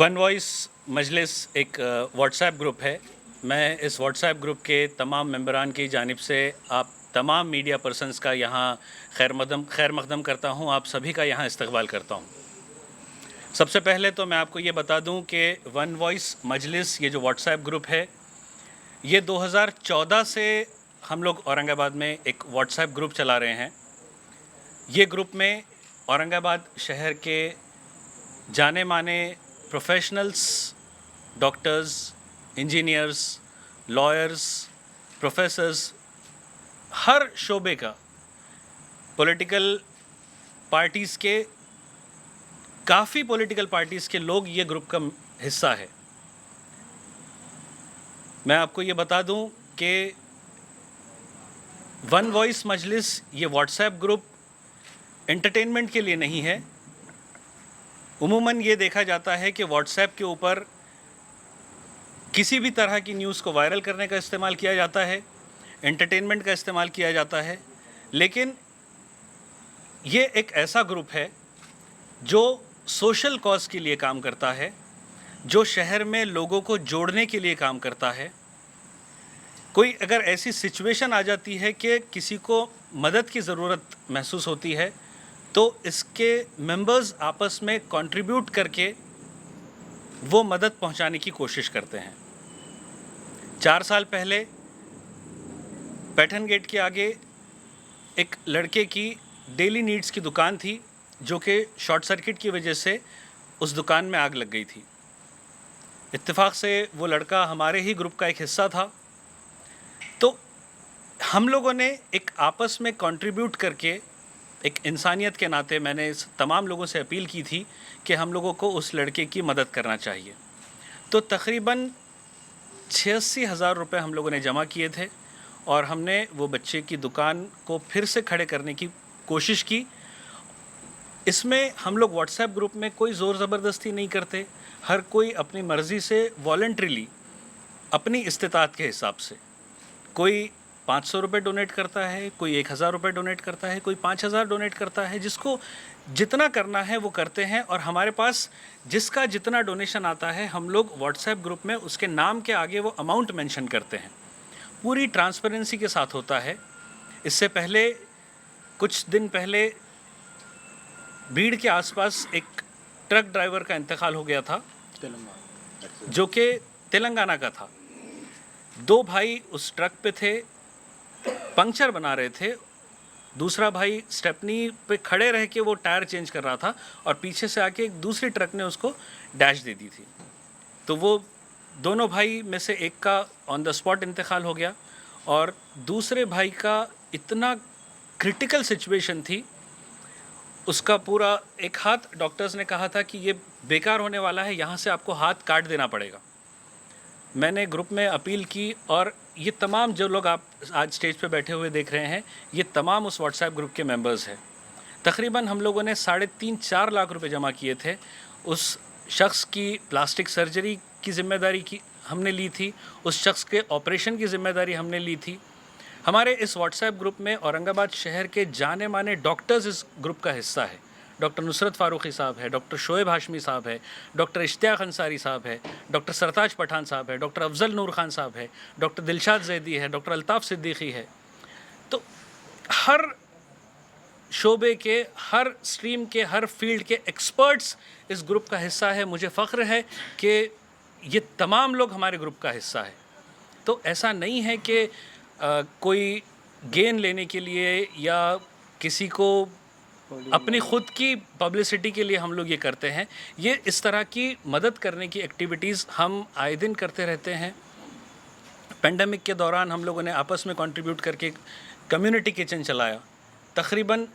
One voice मजलिस एक WhatsApp group है। मैं इस व्हाट्सएप ग्रुप के तमाम मेंबरान की जानिब से आप तमाम मीडिया पर्सन्स का यहाँ खैर मकदम करता हूँ। आप सभी का यहाँ इस्तकबाल करता हूँ। सबसे पहले तो मैं आपको ये बता दूँ कि वन वॉइस मजलिस ये जो व्हाट्सएप ग्रुप है, ये 2014 से हम लोग औरंगाबाद में एक व्हाट्सएप ग्रुप चला रहे हैं। ये ग्रुप में औरंगाबाद शहर के जाने माने professionals, doctors, engineers, lawyers, professors, हर शोबे का, पॉलिटिकल पार्टीज़ के, काफ़ी पॉलिटिकल पार्टीज़ के लोग ये ग्रुप का हिस्सा है। मैं आपको ये बता दूं कि वन वॉइस मजलिस ये व्हाट्सएप ग्रुप एंटरटेनमेंट के लिए नहीं है। उमूमन ये देखा जाता है कि व्हाट्सएप के ऊपर किसी भी तरह की न्यूज़ को वायरल करने का इस्तेमाल किया जाता है, एंटरटेनमेंट का इस्तेमाल किया जाता है, लेकिन ये एक ऐसा ग्रुप है जो सोशल कॉज के लिए काम करता है, जो शहर में लोगों को जोड़ने के लिए काम करता है। कोई अगर ऐसी सिचुएशन आ जाती है कि किसी को मदद की ज़रूरत महसूस होती है, तो इसके मेंबर्स आपस में कंट्रीब्यूट करके वो मदद पहुंचाने की कोशिश करते हैं। 4 साल पहले पैठन गेट के आगे एक लड़के की डेली नीड्स की दुकान थी, जो कि शॉर्ट सर्किट की वजह से उस दुकान में आग लग गई थी। इत्तेफाक से वो लड़का हमारे ही ग्रुप का एक हिस्सा था। तो हम लोगों ने एक आपस में कंट्रीब्यूट करके, एक इंसानियत के नाते मैंने तमाम लोगों से अपील की थी कि हम लोगों को उस लड़के की मदद करना चाहिए। तो तकरीबन 86,000 रुपये हम लोगों ने जमा किए थे और हमने वो बच्चे की दुकान को फिर से खड़े करने की कोशिश की। इसमें हम लोग व्हाट्सएप ग्रुप में कोई ज़ोर ज़बरदस्ती नहीं करते। हर कोई अपनी मर्ज़ी से वॉलंटरीली, अपनी इस्तिताअत के हिसाब से, कोई 500 रुपये डोनेट करता है, कोई 1000 रुपये डोनेट करता है, कोई 5000 डोनेट करता है। जिसको जितना करना है वो करते हैं। और हमारे पास जिसका जितना डोनेशन आता है, हम लोग व्हाट्सएप ग्रुप में उसके नाम के आगे वो अमाउंट मेंशन करते हैं। पूरी ट्रांसपेरेंसी के साथ होता है। इससे पहले, कुछ दिन पहले, भीड़ के आसपास एक ट्रक ड्राइवर का इंतकाल हो गया था, जो कि तेलंगाना का था। 2 भाई उस ट्रक पे थे, पंक्चर बना रहे थे। दूसरा भाई स्टेपनी पे खड़े रह के वो टायर चेंज कर रहा था और पीछे से आके एक दूसरी ट्रक ने उसको डैश दे दी थी। तो वो दोनों भाई में से एक का ऑन द स्पॉट इंतकाल हो गया और दूसरे भाई का इतना क्रिटिकल सिचुएशन थी, उसका पूरा एक हाथ, डॉक्टर्स ने कहा था कि ये बेकार होने वाला है, यहाँ से आपको हाथ काट देना पड़ेगा। मैंने ग्रुप में अपील की और ये तमाम जो लोग आप आज स्टेज पे बैठे हुए देख रहे हैं, ये तमाम उस व्हाट्सएप ग्रुप के मेंबर्स हैं। तकरीबन हम लोगों ने 3.5-4 लाख रुपए जमा किए थे। उस शख्स की प्लास्टिक सर्जरी की ज़िम्मेदारी की हमने ली थी, उस शख्स के ऑपरेशन की ज़िम्मेदारी हमने ली थी। हमारे इस व्हाट्सएप ग्रुप में औरंगाबाद शहर के जाने माने डॉक्टर्स इस ग्रुप का हिस्सा है। डॉक्टर नुसरत फ़ारूकी साहब है, डॉक्टर शोएब हाशमी साहब है, डॉक्टर इश्तियाक अंसारी साहब है, डॉक्टर सरताज पठान साहब है, डॉक्टर अफजल नूर खान साहब है, डॉक्टर दिलशाद जैदी है, डॉक्टर अल्ताफ़ सिद्दीकी है। तो हर शोबे के, हर स्ट्रीम के, हर फील्ड के एक्सपर्ट्स इस ग्रुप का हिस्सा है। मुझे फ़ख्र है कि ये तमाम लोग हमारे ग्रुप का हिस्सा है। तो ऐसा नहीं है कि कोई गेन लेने के लिए या किसी को अपनी ख़ुद की पब्लिसिटी के लिए हम लोग ये करते हैं। ये इस तरह की मदद करने की एक्टिविटीज़ हम आए दिन करते रहते हैं। पेंडेमिक के दौरान हम लोगों ने आपस में कंट्रीब्यूट करके कम्युनिटी किचन चलाया। तकरीबन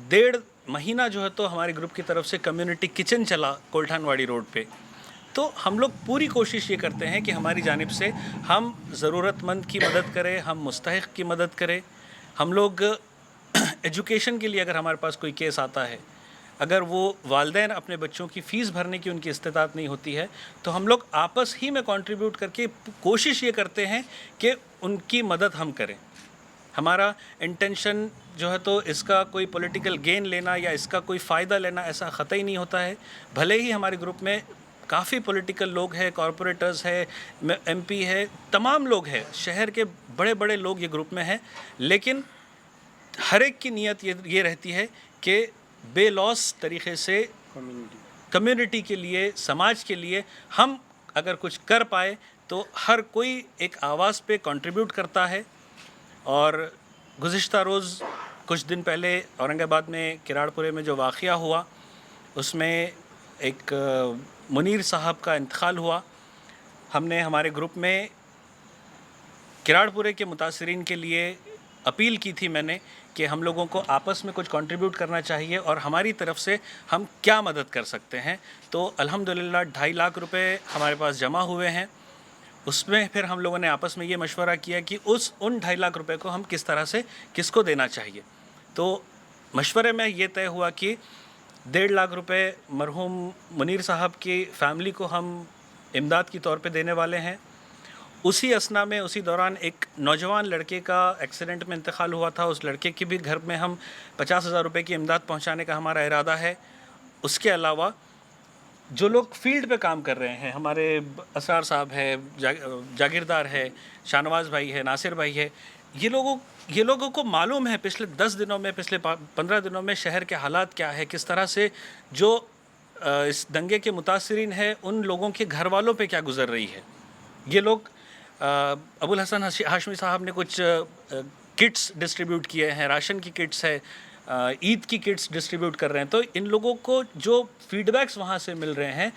1.5 महीना जो है तो हमारे ग्रुप की तरफ से कम्युनिटी किचन चला कोल्ठानवाड़ी रोड पे। तो हम लोग पूरी कोशिश ये करते हैं कि हमारी जानिब से हम ज़रूरतमंद की मदद करें, हम मुस्तहिक़ की मदद करें। हम लोग एजुकेशन के लिए, अगर हमारे पास कोई केस आता है, अगर वो वालिदैन अपने बच्चों की फ़ीस भरने की उनकी इस्तिताअत नहीं होती है, तो हम लोग आपस ही में कंट्रीब्यूट करके कोशिश ये करते हैं कि उनकी मदद हम करें। हमारा इंटेंशन जो है तो इसका कोई पॉलिटिकल गेन लेना या इसका कोई फ़ायदा लेना ऐसा ख़तई नहीं होता है। भले ही हमारे ग्रुप में काफ़ी पॉलिटिकल लोग हैं, कॉरपोरेटर्स है, एमपी है, तमाम लोग हैं, शहर के बड़े बड़े लोग ये ग्रुप में हैं, लेकिन हर एक की नीयत ये रहती है कि बेलॉस तरीक़े से कम्युनिटी के लिए, समाज के लिए हम अगर कुछ कर पाए तो हर कोई एक आवाज़ पे कंट्रीब्यूट करता है। और गुज़िश्ता रोज़ कुछ दिन पहले औरंगाबाद में किराड़पुरे में जो वाक़या हुआ, उसमें एक मुनीर साहब का इंतकाल हुआ। हमने हमारे ग्रुप में किराड़पुरे के मुतासिरीन के लिए अपील की थी मैंने कि हम लोगों को आपस में कुछ कंट्रीब्यूट करना चाहिए और हमारी तरफ से हम क्या मदद कर सकते हैं। तो अल्हम्दुलिल्लाह 2.5 लाख रुपए हमारे पास जमा हुए हैं। उसमें फिर हम लोगों ने आपस में ये मशवरा किया कि उन 2.5 लाख रुपए को हम किस तरह से किसको देना चाहिए। तो मशवरे में ये तय हुआ कि 1.5 लाख रुपए मरहूम मुनीर साहब की फ़ैमिली को हम इमदाद की तौर पे देने वाले हैं। उसी असना में, उसी दौरान एक नौजवान लड़के का एक्सीडेंट में इंतकाल हुआ था। उस लड़के के भी घर में हम 50,000 रुपये की इमदाद पहुंचाने का हमारा इरादा है। उसके अलावा जो लोग फील्ड पे काम कर रहे हैं, हमारे असरार साहब है, जागीरदार है, शाहनवाज़ भाई है, नासिर भाई है, ये लोगों को मालूम है पिछले 10 दिनों में, पिछले 15 दिनों में शहर के हालात क्या है, किस तरह से जो इस दंगे के मुतासिरीन है उन लोगों के घर वालों पे क्या गुज़र रही है। ये लोग अबुल हसन हाशमी साहब ने कुछ किट्स डिस्ट्रीब्यूट किए हैं, राशन की किट्स है, ईद की किट्स डिस्ट्रीब्यूट कर रहे हैं। तो इन लोगों को जो फीडबैक्स वहाँ से मिल रहे हैं,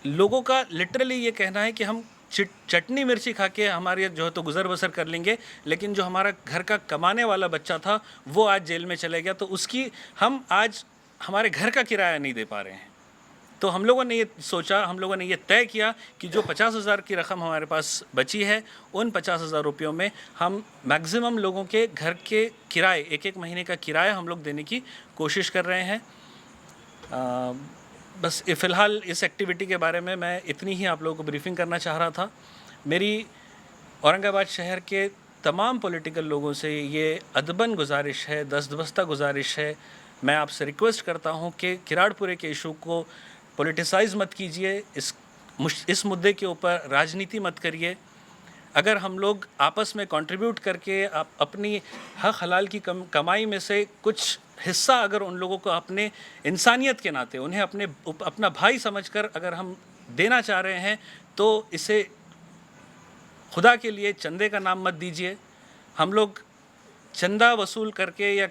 लोगों का लिटरली ये कहना है कि हम चटनी मिर्ची खा के हमारे जो है तो गुज़र बसर कर लेंगे, लेकिन जो हमारा घर का कमाने वाला बच्चा था वो आज जेल में चले गया, तो उसकी हम आज हमारे घर का किराया नहीं दे पा रहे हैं। तो हम लोगों ने ये सोचा, हम लोगों ने ये तय किया कि जो 50,000 की रकम हमारे पास बची है, उन 50,000 रुपयों में हम मैक्सिमम लोगों के घर के किराए, एक महीने का किराया हम लोग देने की कोशिश कर रहे हैं। बस फ़िलहाल इस एक्टिविटी के बारे में मैं इतनी ही आप लोगों को ब्रीफिंग करना चाह रहा था। मेरी औरंगाबाद शहर के तमाम पॉलिटिकल लोगों से ये अदबन गुजारिश है, दस्तबस्ता गुजारिश है, मैं आपसे रिक्वेस्ट करता हूँ कि किराड़पुरे के इशू को पॉलिटिसाइज़ मत कीजिए, इस मुद्दे के ऊपर राजनीति मत करिए। अगर हम लोग आपस में कंट्रीब्यूट करके अपनी हक हलाल की कमाई में से कुछ हिस्सा अगर उन लोगों को अपने इंसानियत के नाते उन्हें अपना भाई समझकर अगर हम देना चाह रहे हैं, तो इसे खुदा के लिए चंदे का नाम मत दीजिए। हम लोग चंदा वसूल करके या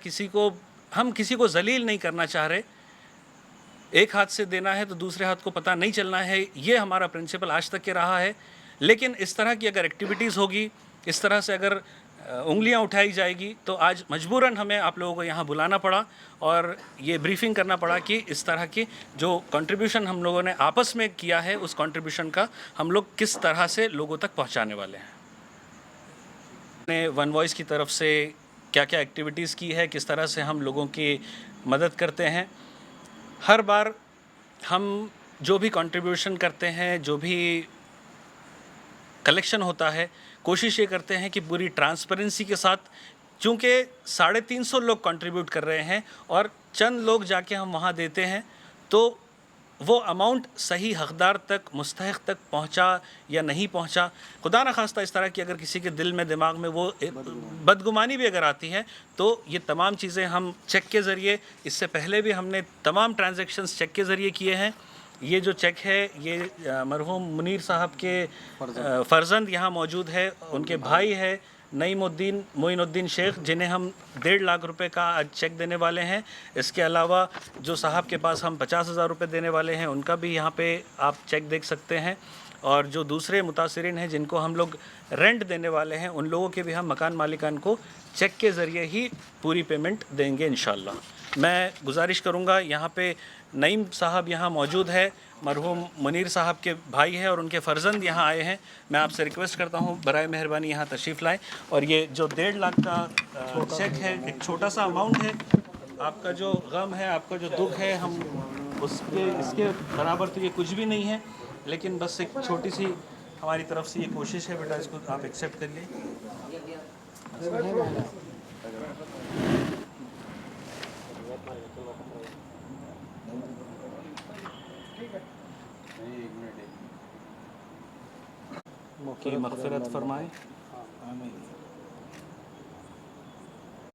हम किसी को जलील नहीं करना चाह रहे। एक हाथ से देना है तो दूसरे हाथ को पता नहीं चलना है, ये हमारा प्रिंसिपल आज तक के रहा है। लेकिन इस तरह की अगर एक्टिविटीज़ होगी, इस तरह से अगर उंगलियां उठाई जाएगी, तो आज मजबूरन हमें आप लोगों को यहाँ बुलाना पड़ा और ये ब्रीफिंग करना पड़ा कि इस तरह की जो कंट्रीब्यूशन हम लोगों ने आपस में किया है, उस कंट्रीब्यूशन का हम लोग किस तरह से लोगों तक पहुँचाने वाले हैं। ने वन वॉइस की तरफ से क्या क्या एक्टिविटीज़ की है, किस तरह से हम लोगों की मदद करते हैं। हर बार हम जो भी कंट्रीब्यूशन करते हैं, जो भी कलेक्शन होता है, कोशिश ये करते हैं कि पूरी ट्रांसपेरेंसी के साथ, चूँकि 350 लोग कंट्रीब्यूट कर रहे हैं और चंद लोग जाके हम वहाँ देते हैं, तो वो अमाउंट सही हक़दार तक, मुस्तहिक़ तक पहुँचा या नहीं पहुँचा, खुदा न खास्ता इस तरह की अगर किसी के दिल में, दिमाग में वो बदगुमानी भी अगर आती है, तो ये तमाम चीज़ें हम चेक के ज़रिए, इससे पहले भी हमने तमाम ट्रांजैक्शंस चेक के ज़रिए किए हैं। ये जो चेक है ये मरहूम मुनीर साहब के फ़र्जंद यहाँ मौजूद है, उनके भाई है मोइनुद्दीन शेख, जिन्हें हम 1.5 लाख रुपए का आज चेक देने वाले हैं। इसके अलावा जो साहब के पास हम 50,000 रुपये देने वाले हैं, उनका भी यहाँ पे आप चेक देख सकते हैं। और जो दूसरे मुतासिरीन हैं जिनको हम लोग रेंट देने वाले हैं, उन लोगों के भी हम मकान मालिकान को चेक के ज़रिए ही पूरी पेमेंट देंगे इंशाअल्लाह। मैं गुजारिश करूँगा, यहाँ पे नईम साहब यहाँ मौजूद है, मरहूम मुनीर साहब के भाई हैं और उनके फ़र्जंद यहाँ आए हैं। मैं आपसे रिक्वेस्ट करता हूँ बराए मेहरबानी यहाँ तशरीफ़ लाएँ। और ये जो 1.5 लाख का चेक है, एक छोटा सा अमाउंट है। आपका जो गम है, आपका जो दुख है, हम इसके बराबर तो ये कुछ भी नहीं है, लेकिन बस एक छोटी सी हमारी तरफ से ये कोशिश है। बेटा इसको आप एक्सेप्ट करिए। एक मिनट की मग़फ़िरत फ़रमाएँ।